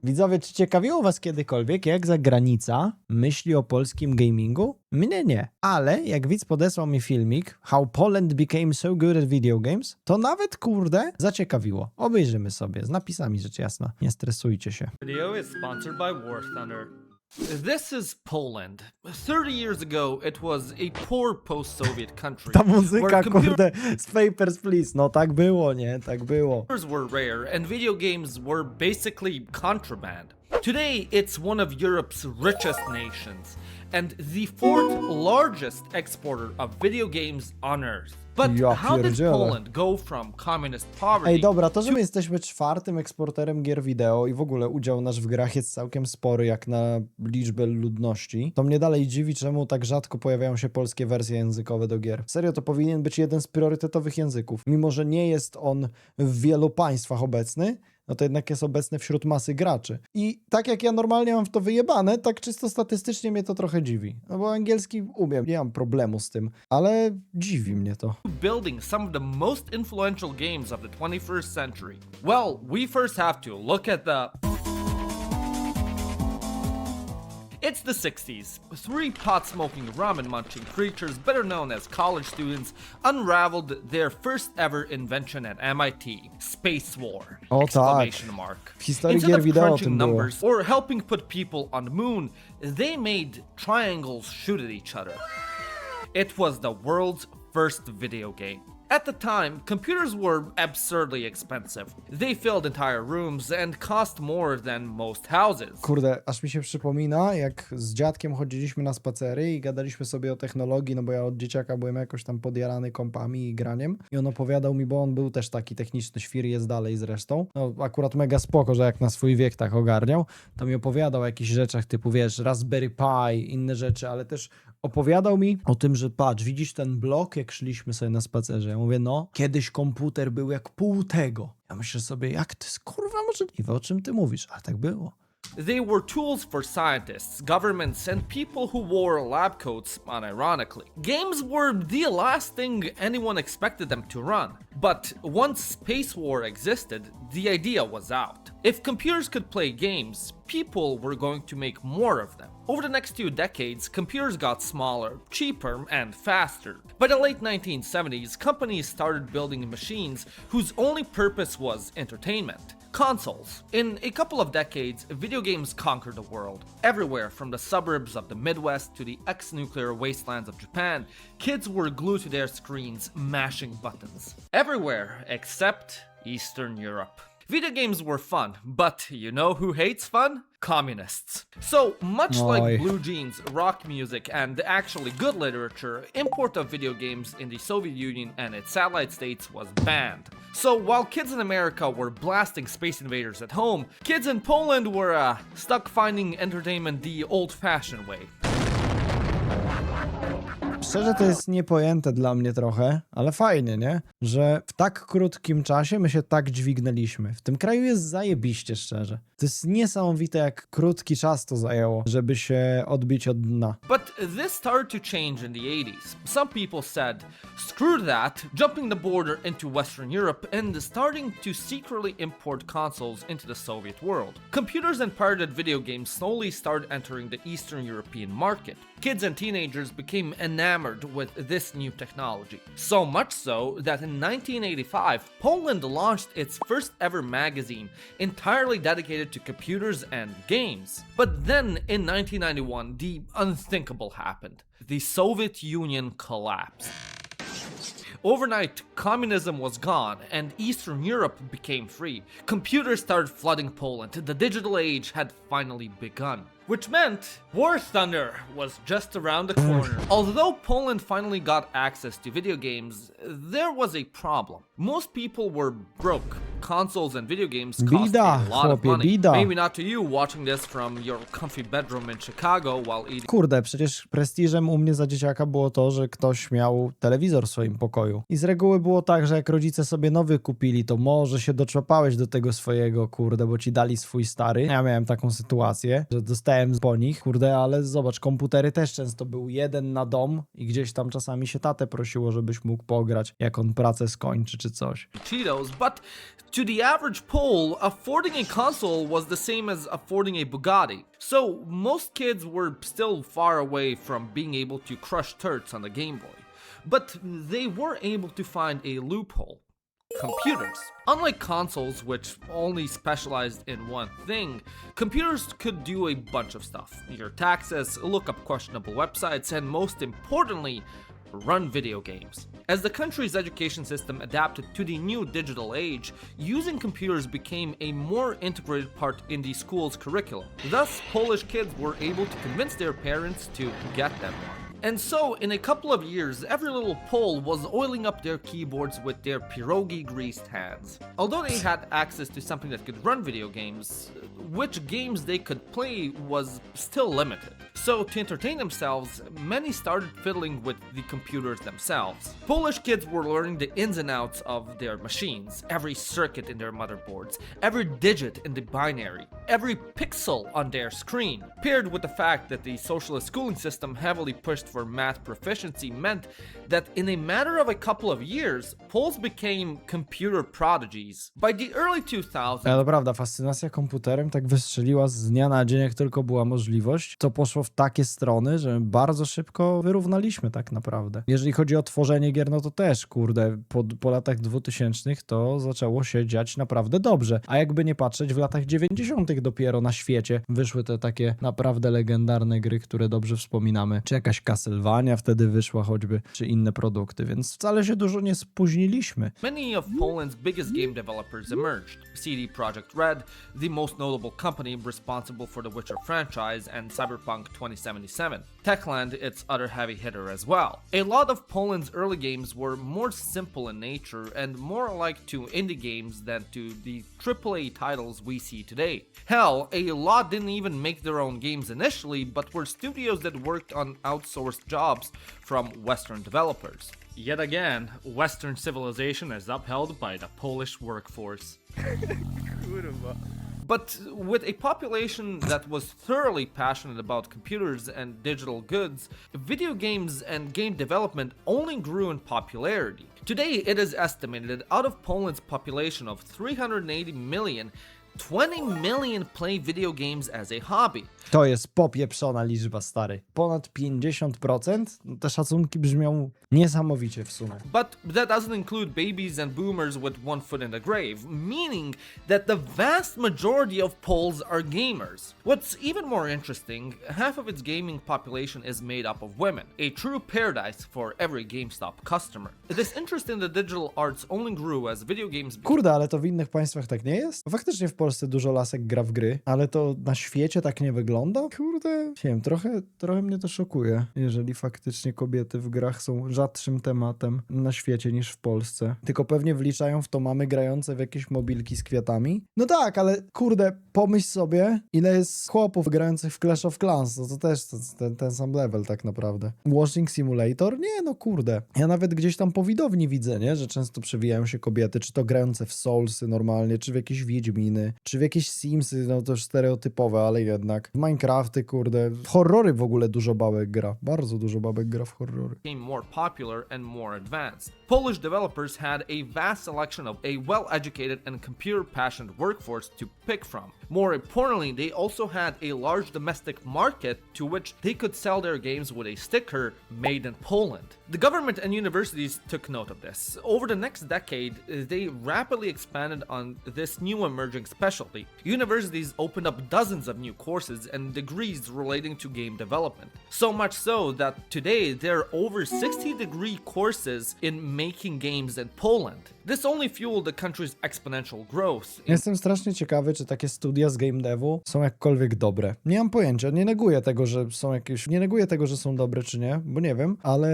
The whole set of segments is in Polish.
Widzowie, czy ciekawiło was kiedykolwiek, jak zagranica myśli o polskim gamingu? Mnie nie, ale jak widz podesłał mi filmik How Poland became so good at video games, to nawet kurde zaciekawiło. Obejrzymy sobie, z napisami rzecz jasna. Nie stresujcie się. Video is sponsored by War Thunder. This is Poland. 30 years ago, it was a poor post-Soviet country. Ta muzyka, where kurde, z Papers, Please. No tak było, nie? Tak było. computers were rare and video games were basically contraband. Today, it's one of Europe's richest nations and the fourth largest exporter of video games on earth. But Ja how did pierdzielę. Poland go from communist poverty? Ej, dobra, to, że my jesteśmy czwartym eksporterem gier wideo i w ogóle udział nasz w grach jest całkiem spory jak na liczbę ludności, to mnie dalej dziwi, czemu tak rzadko pojawiają się polskie wersje językowe do gier. Serio, to powinien być jeden z priorytetowych języków. Mimo że nie jest on w wielu państwach obecny, no to jednak jest obecny wśród masy graczy. I tak jak ja normalnie mam w to wyjebane, tak czysto statystycznie mnie to trochę dziwi. No bo angielski umiem, nie mam problemu z tym, ale dziwi mnie to. building some of the most influential games of the 21st century? Well, we first have to look at the... It's the 60s. Three pot-smoking, ramen-munching creatures, better known as college students, unraveled their first ever invention at MIT, Space War! O Exclamation tak. mark. W historii Instead gier of wideo o crunching tym było. numbers or helping put people on the moon, they made triangles shoot at each other. It was the world's first video game. At the time, computers were absurdly expensive. They filled entire rooms and cost more than most houses. Kurde, aż mi się przypomina, jak z dziadkiem chodziliśmy na spacery i gadaliśmy sobie o technologii, no bo ja od dzieciaka byłem jakoś tam podjarany kompami i graniem. I on opowiadał mi, bo on był też taki techniczny świr, jest dalej zresztą. No akurat mega spoko, że jak na swój wiek tak ogarniał, to mi opowiadał o jakichś rzeczach typu, wiesz, Raspberry Pi, inne rzeczy, ale też opowiadał mi o tym, że patrz, widzisz ten blok, jak szliśmy sobie na spacerze. Ja mówię, no, kiedyś komputer był jak pół tego. Ja myślę sobie, jak to jest kurwa możliwe, o czym ty mówisz? Ale tak było. They were tools for scientists, governments, and people who wore lab coats, unironically. Games were the last thing anyone expected them to run. But once Space War existed, the idea was out. If computers could play games, people were going to make more of them. Over the next 2 decades, computers got smaller, cheaper, and faster. By the late 1970s, companies started building machines whose only purpose was entertainment. Consoles. In a couple of decades, video games conquered the world. Everywhere from the suburbs of the Midwest to the ex-nuclear wastelands of Japan, kids were glued to their screens, mashing buttons. Everywhere except Eastern Europe. Video games were fun, but you know who hates fun? Communists. So, much Oi. like blue jeans, rock music, and actually good literature, import of video games in the Soviet Union and its satellite states was banned. So, while kids in America were blasting Space Invaders at home, kids in Poland were stuck finding entertainment the old-fashioned way. Szczerze to jest niepojęte dla mnie trochę, ale fajnie, nie? Że w tak krótkim czasie my się tak dźwignęliśmy. W tym kraju jest zajebiście, szczerze. To jest niesamowite, jak krótki czas to zajęło, żeby się odbić od dna. But this started to change in the 80s. Some people said, screw that, jumping the border into Western Europe and starting to secretly import consoles into the Soviet world. Computers and pirated video games slowly started entering the Eastern European market. Kids and teenagers became enamored with this new technology. So much so that in 1985, Poland launched its first ever magazine entirely dedicated to computers and games. But then in 1991, the unthinkable happened. The Soviet Union collapsed. Overnight, communism was gone and Eastern Europe became free. Computers started flooding Poland. The digital age had finally begun. Which meant War Thunder was just around the corner. Although Poland finally got access to video games, there was a problem. Most people were broke. Consoles and video games cost Bida, a lot of chłopie, money. bida. Maybe not to you watching this from your comfy bedroom in Chicago while eating Kurde, przecież prestiżem u mnie za dzieciaka było to, że ktoś miał telewizor w swoim pokoju. I z reguły było tak, że jak rodzice sobie nowy kupili, to może się doczłapałeś do tego swojego, kurde, bo ci dali swój stary. Ja miałem taką sytuację, że dostałem po nich, kurde, ale zobacz, komputery też często był jeden na dom i gdzieś tam czasami się tatę prosiło, żebyś mógł pograć, jak on pracę skończy czy coś. Cheetos, but To the average Pole, affording a console was the same as affording a Bugatti. So most kids were still far away from being able to crush turds on the Game Boy. But they were able to find a loophole. Computers. Unlike consoles, which only specialized in one thing, computers could do a bunch of stuff. Your taxes, look up questionable websites, and most importantly, run video games. As the country's education system adapted to the new digital age, using computers became a more integrated part in the school's curriculum. Thus, Polish kids were able to convince their parents to get them one. And so, in a couple of years, every little Pole was oiling up their keyboards with their pierogi-greased hands. Although they had access to something that could run video games, which games they could play was still limited. So, to entertain themselves, many started fiddling with the computers themselves. Polish kids were learning the ins and outs of their machines, every circuit in their motherboards, every digit in the binary, every pixel on their screen. Paired with the fact that the socialist schooling system heavily pushed for math proficiency meant that in a matter of a couple of years, Poles became computer prodigies. By the early 2000s, Ale to prawda, fascynacja komputerem tak wystrzeliła z dnia na dzień, jak tylko była możliwość. To poszło w takie strony, że bardzo szybko wyrównaliśmy tak naprawdę. Jeżeli chodzi o tworzenie gier, no to też, kurde, po latach 2000 to zaczęło się dziać naprawdę dobrze. A jakby nie patrzeć, w latach 90 dopiero na świecie wyszły te takie naprawdę legendarne gry, które dobrze wspominamy. Czy jakaś Castlevania wtedy wyszła choćby, czy inne produkty, więc wcale się dużo nie spóźniliśmy. many of Poland's biggest game developers emerged. CD Projekt Red, the most notable company responsible for the Witcher franchise and Cyberpunk 2077. Techland, its other heavy hitter as well. A lot of Poland's early games were more simple in nature and more alike to indie games than to the AAA titles we see today. Hell, a lot didn't even make their own games initially, but were studios that worked on outsourced jobs from Western developers. Yet again, Western civilization is upheld by the Polish workforce. But with a population that was thoroughly passionate about computers and digital goods, video games and game development only grew in popularity. Today, it is estimated that out of Poland's population of 380 million, 20 million play video games as a hobby. To jest popieprzona liczba, stary. Ponad 50%? No te szacunki brzmią niesamowicie w sumie. But that doesn't include babies and boomers with one foot in the grave, meaning that the vast majority of Poles are gamers. What's even more interesting, half of its gaming population is made up of women, a true paradise for every GameStop customer. This interest in the digital arts only grew as video games Kurde, ale to w innych państwach tak nie jest? Faktycznie w Polsce dużo lasek gra w gry, ale to na świecie tak nie wygląda? Kurde, nie wiem, trochę mnie to szokuje, jeżeli faktycznie kobiety w grach są rzadszym tematem na świecie niż w Polsce. Tylko pewnie wliczają w to mamy grające w jakieś mobilki z kwiatami. No tak, ale kurde, pomyśl sobie, ile jest chłopów grających w Clash of Clans, no to też ten sam level tak naprawdę. Washing Simulator? Nie, no kurde. Ja nawet gdzieś tam po widowni widzę, nie, że często przewijają się kobiety, czy to grające w Soulsy normalnie, czy w jakieś Wiedźminy, czy w jakieś Simsy, no to już stereotypowe, ale jednak. W Minecrafty, kurde. W horrory w ogóle dużo babek gra. Bardzo dużo babek gra w horrory. became more popular and more advanced. Polish developers had a vast selection of a well-educated and computer-passionate workforce to pick from. More importantly, they also had a large domestic market to which they could sell their games with a sticker made in Poland. The government and universities took note of this. Over the next decade, they rapidly expanded on this new emerging specialty. Universities opened up dozens of new courses and degrees relating to game development. So much so that today there are over 60 degree courses in making games in Poland. This only fueled the country's exponential growth. Jestem strasznie ciekawy, czy takie studia z game devu są jakkolwiek dobre. Nie mam pojęcia, nie neguję tego, że są dobre czy nie, bo nie wiem, ale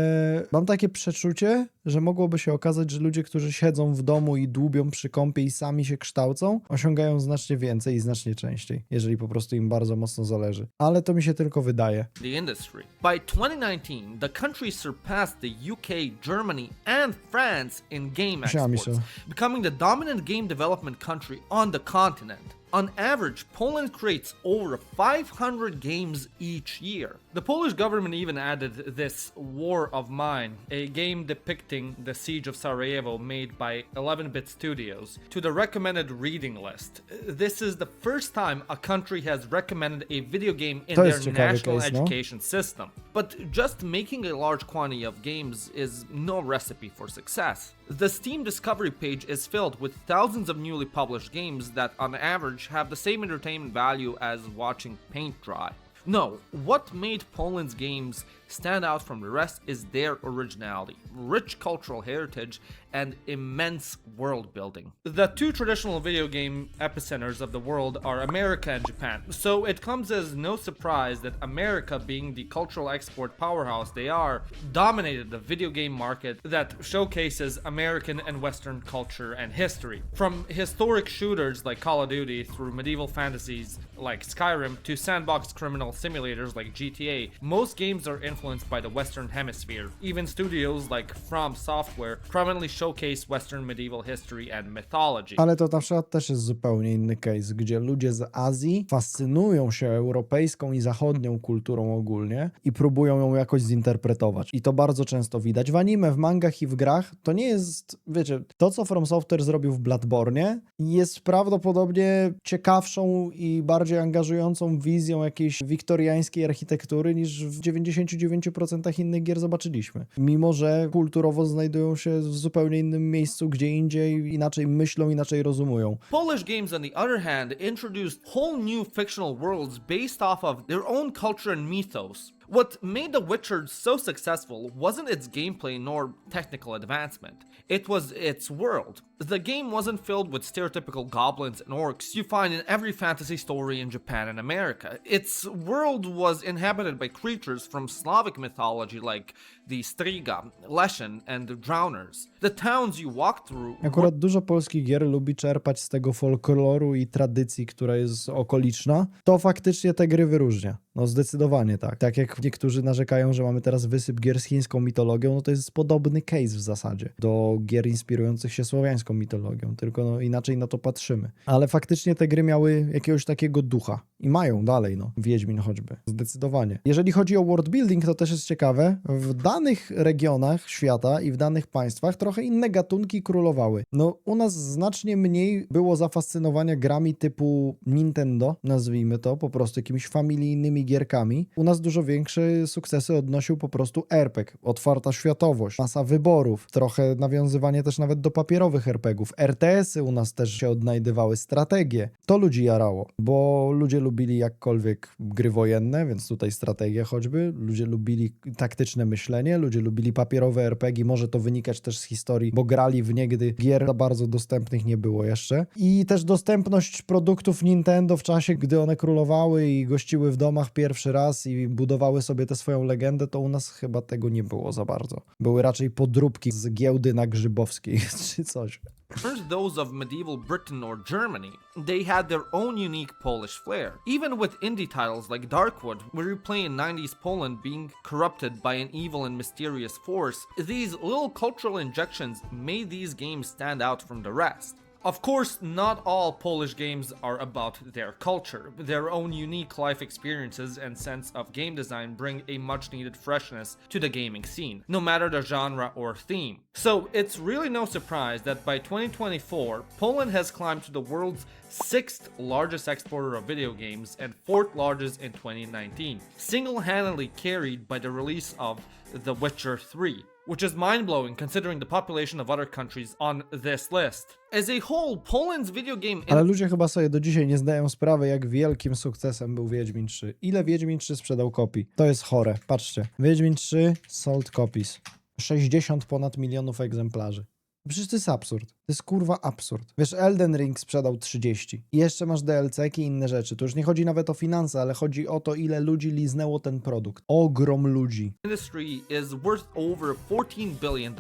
mam takie przeczucie, że mogłoby się okazać, że ludzie, którzy siedzą w domu i dłubią przy kąpie i sami się kształcą, osiągają znacznie więcej i znacznie częściej, jeżeli po prostu im bardzo mocno zależy. Ale to mi się tylko wydaje. The industry. By 2019, the country surpassed the UK, Germany, and France in game exports, becoming the dominant game development country on the continent. On average, Poland creates over 500 games each year. The Polish government even added this War of Mine, a game depicting the siege of Sarajevo made by 11-bit studios, to the recommended reading list. This is the first time a country has recommended a video game in their national education system. But just making a large quantity of games is no recipe for success. The Steam Discovery page is filled with thousands of newly published games that on average have the same entertainment value as watching paint dry. No, what made Poland's games stand out from the rest is their originality, rich cultural heritage, and immense world building. The two traditional video game epicenters of the world are America and Japan, so it comes as no surprise that America, being the cultural export powerhouse they are, dominated the video game market that showcases American and Western culture and history. From historic shooters like Call of Duty through medieval fantasies like Skyrim to sandbox criminal simulators like GTA, most games are influenced by the Western Hemisphere. Even studios like From Software prominently showcase Western medieval history and mythology. Ale to na przykład też jest zupełnie inny case, gdzie ludzie z Azji fascynują się europejską i zachodnią kulturą ogólnie i próbują ją jakoś zinterpretować. I to bardzo często widać w anime, w mangach i w grach. To nie jest, wiecie, to co From Software zrobił w Bloodborne jest prawdopodobnie ciekawszą i bardziej angażującą wizją jakiejś wiktoriańskiej architektury niż w 99% innych gier zobaczyliśmy. Mimo że kulturowo znajdują się w zupełnie innym miejscu, gdzie indziej, inaczej myślą, inaczej rozumują. Polish games, on the other hand, introduced whole new fictional worlds based off of their own culture and mythos. What made The Witcher so successful wasn't its gameplay nor technical advancement. It was its world. The game wasn't filled with stereotypical goblins and orcs you find in every fantasy story in Japan and America. Its world was inhabited by creatures from Slavic mythology like the Striga, Leshen, and the Drowners. The towns you walked through... Akurat dużo polskich gier lubi czerpać z tego folkloru i tradycji, która jest okoliczna. To faktycznie te gry wyróżnia. No zdecydowanie tak. Tak jak niektórzy narzekają, że mamy teraz wysyp gier z chińską mitologią, no to jest podobny case w zasadzie do gier inspirujących się słowiańską mitologią, tylko no inaczej na to patrzymy. Ale faktycznie te gry miały jakiegoś takiego ducha i mają dalej, no. Wiedźmin choćby. Zdecydowanie. Jeżeli chodzi o world building, to też jest ciekawe. W danych regionach świata i w danych państwach trochę inne gatunki królowały. No u nas znacznie mniej było zafascynowania grami typu Nintendo, nazwijmy to, po prostu jakimiś familijnymi gierkami. U nas dużo większe sukcesy odnosił po prostu RPG, otwarta światowość, masa wyborów, trochę nawiązywanie też nawet do papierowych RPGów. RTS-y u nas też się odnajdywały, strategie. To ludzi jarało, bo ludzie lubili jakkolwiek gry wojenne, więc tutaj strategie choćby. Ludzie lubili taktyczne myślenie, ludzie lubili papierowe RPG, może to wynikać też z historii, bo grali w nie, gdy gier bardzo dostępnych nie było jeszcze. I też dostępność produktów Nintendo w czasie, gdy one królowały i gościły w domach pierwszy raz i budowały sobie tę swoją legendę, to u nas chyba tego nie było za bardzo. Były raczej podróbki z giełdy na Grzybowskiej czy coś. Weren't those of medieval Britain or Germany. They had their own unique Polish flair. Even with indie titles like Darkwood, where you play in 90s Poland being corrupted by an evil and mysterious force, these little cultural injections made these games stand out from the rest. Of course, not all Polish games are about their culture. Their own unique life experiences and sense of game design bring a much-needed freshness to the gaming scene, no matter the genre or theme. So it's really no surprise that by 2024, Poland has climbed to the world's 6th largest exporter of video games and 4th largest in 2019, single-handedly carried by the release of The Witcher 3. Which is mind-blowing considering the population of other countries on this list. As a whole, Poland's video game... Ale ludzie chyba sobie do dzisiaj nie zdają sprawy, jak wielkim sukcesem był Wiedźmin 3. Ile Wiedźmin 3 sprzedał kopii? To jest chore. Patrzcie. Wiedźmin 3 sold copies. 60 ponad milionów egzemplarzy. Przecież to jest absurd. To jest kurwa absurd. Wiesz, Elden Ring sprzedał 30. I jeszcze masz DLC-ki i inne rzeczy. To już nie chodzi nawet o finanse, ale chodzi o to, ile ludzi liznęło ten produkt. Ogrom ludzi. Industry is worth over $14 billion,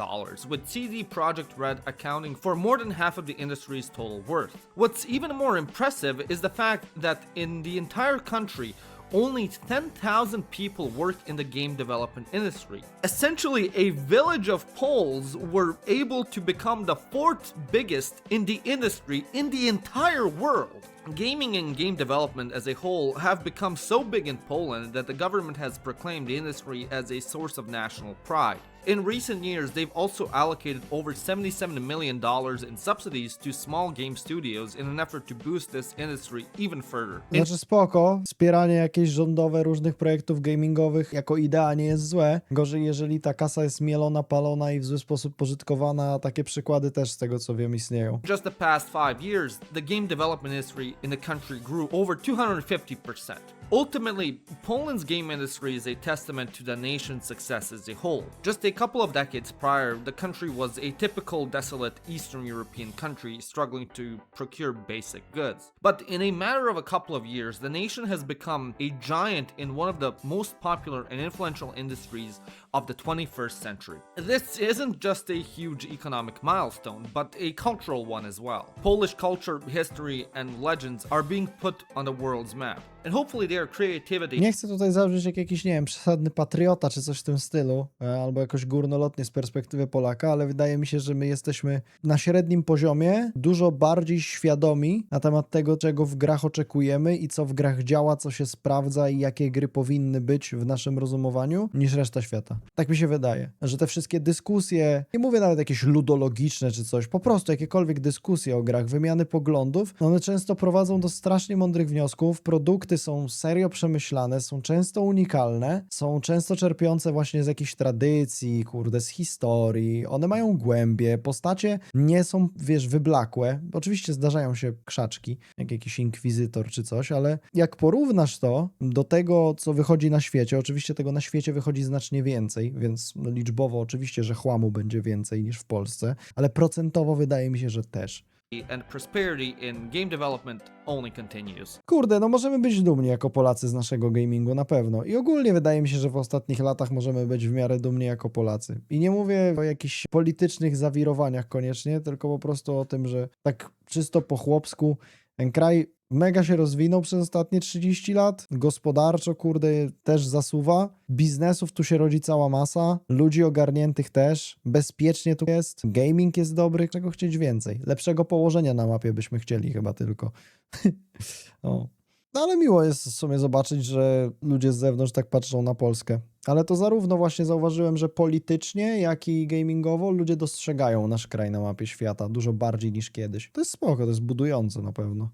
with CD Projekt Red accounting for more than half of the industry's total worth. What's even more impressive is the fact that in the entire country, only 10,000 people work in the game development industry. Essentially, a village of Poles were able to become the fourth biggest in the industry in the entire world. Gaming and game development as a whole have become so big in Poland that the government has proclaimed the industry as a source of national pride. In recent years, they've also allocated over $77 million in subsidies to small game studios in an effort to boost this industry even further. Znaczy spoko, wspieranie jakieś rządowe różnych projektów gamingowych jako idea nie jest złe. Gorzej, jeżeli ta kasa jest mielona, palona i w zły sposób pożytkowana, a takie przykłady też z tego co wiem istnieją. Just the past 5 years, the game development industry in the country grew over 250%. Ultimately, Poland's game industry is a testament to the nation's success as a whole. Just a couple of decades prior, the country was a typical desolate Eastern European country struggling to procure basic goods. But in a matter of a couple of years, the nation has become a giant in one of the most popular and influential industries of the 21st century. This isn't just a huge economic milestone, but a cultural one as well. Polish culture, history, and legends are being put on the world's map. And hopefully their creativity... Nie chcę tutaj zabrzmieć jak jakiś, nie wiem, przesadny patriota czy coś w tym stylu, albo jakoś górnolotnie z perspektywy Polaka, ale wydaje mi się, że my jesteśmy na średnim poziomie dużo bardziej świadomi na temat tego, czego w grach oczekujemy i co w grach działa, co się sprawdza i jakie gry powinny być w naszym rozumowaniu, niż reszta świata. Tak mi się wydaje, że te wszystkie dyskusje, nie mówię nawet jakieś ludologiczne czy coś, po prostu jakiekolwiek dyskusje o grach, wymiany poglądów, one często prowadzą do strasznie mądrych wniosków, produkty są serio przemyślane, są często unikalne, są często czerpiące właśnie z jakichś tradycji, kurde, z historii, one mają głębie, postacie nie są, wiesz, wyblakłe, oczywiście zdarzają się krzaczki, jak jakiś inkwizytor czy coś, ale jak porównasz to do tego, co wychodzi na świecie, oczywiście tego na świecie wychodzi znacznie więcej, więc liczbowo oczywiście, że chłamu będzie więcej niż w Polsce, ale procentowo wydaje mi się, że też. and prosperity in game development only continues. Kurde, no możemy być dumni jako Polacy z naszego gamingu, na pewno. I ogólnie wydaje mi się, że w ostatnich latach możemy być w miarę dumni jako Polacy. I nie mówię o jakichś politycznych zawirowaniach koniecznie, tylko po prostu o tym, że tak czysto po chłopsku ten kraj mega się rozwinął przez ostatnie 30 lat. Gospodarczo, kurde, też zasuwa. Biznesów tu się rodzi cała masa. Ludzi ogarniętych też. Bezpiecznie tu jest. Gaming jest dobry. Czego chcieć więcej? Lepszego położenia na mapie byśmy chcieli chyba tylko. O. No ale miło jest w sumie zobaczyć, że ludzie z zewnątrz tak patrzą na Polskę. Ale to zarówno właśnie zauważyłem, że politycznie, jak i gamingowo ludzie dostrzegają nasz kraj na mapie świata dużo bardziej niż kiedyś. To jest spoko, to jest budujące na pewno.